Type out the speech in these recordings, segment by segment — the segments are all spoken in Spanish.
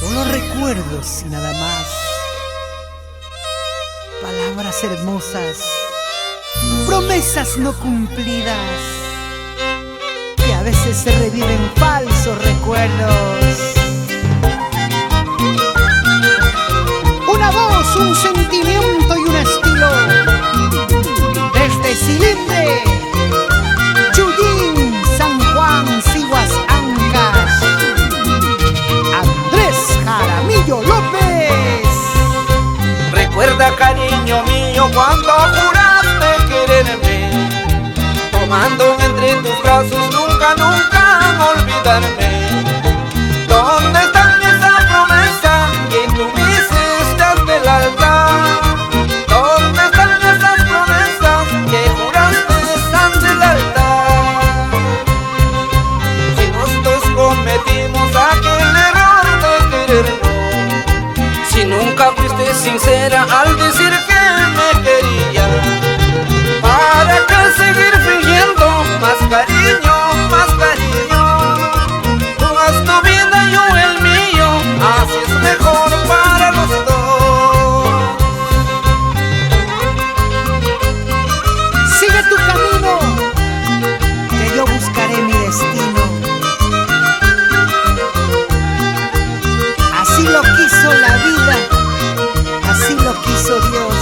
Solo recuerdos y nada más. Palabras hermosas, promesas no cumplidas, que a veces se reviven falsos recuerdos. Una voz, un sentimiento y un estilo. Desde Cilindre, Chuyín, San Juan, Siguas, Ancash, Andrés Jaramillo López. Recuerda, cariño mío, cuando juraste quererme, tomando entre tus brazos, nunca, nunca olvidarme. ¿Dónde está esa promesa que tú me hiciste ante el altar? ¿Dónde están esas promesas que juraste ante el altar? Si nosotros cometimos aquel error de querernos, si nunca fuiste sincera al decir que me quería, ¿para qué seguir fingiendo más cariño, más cariño? Tú haz tu vida, yo el mío, así es mejor para los dos. Sigue tu camino, que yo buscaré mi destino. Así lo quiso la vida, así lo quiso Dios.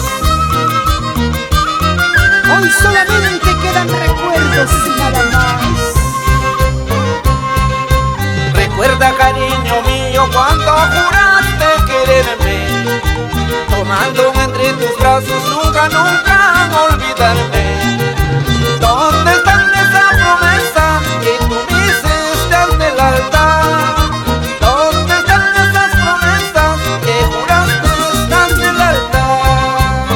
Hoy solamente quedan recuerdos y nada más. Recuerda, cariño mío, cuando juraste quererme, tomando entre tus brazos, nunca, nunca olvidarme. ¿Dónde está esa promesa que tú me hiciste ante el altar? ¿Dónde están esas promesas que juraste ante el altar?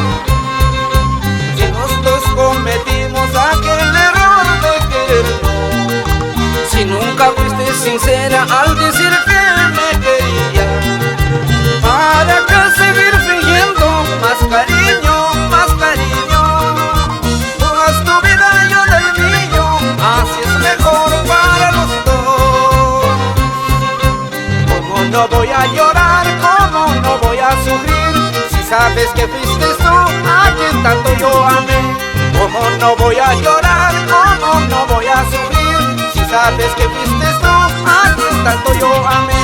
Si nosotros cometimos aquel error de querernos, si nunca fuiste sincera al decir que me quería, ¿para qué seguir fingiendo más cariño, más cariño? Tú haz tu vida, yo del mío, así es mejor para los dos. ¿Cómo no voy a llorar? ¿Cómo no voy a sufrir? Si sabes que fuiste tú a quien tanto yo amé. ¿Cómo no voy a llorar? ¿Cómo no voy a sufrir? Si sabes que fuiste tú a quien tanto yo amé.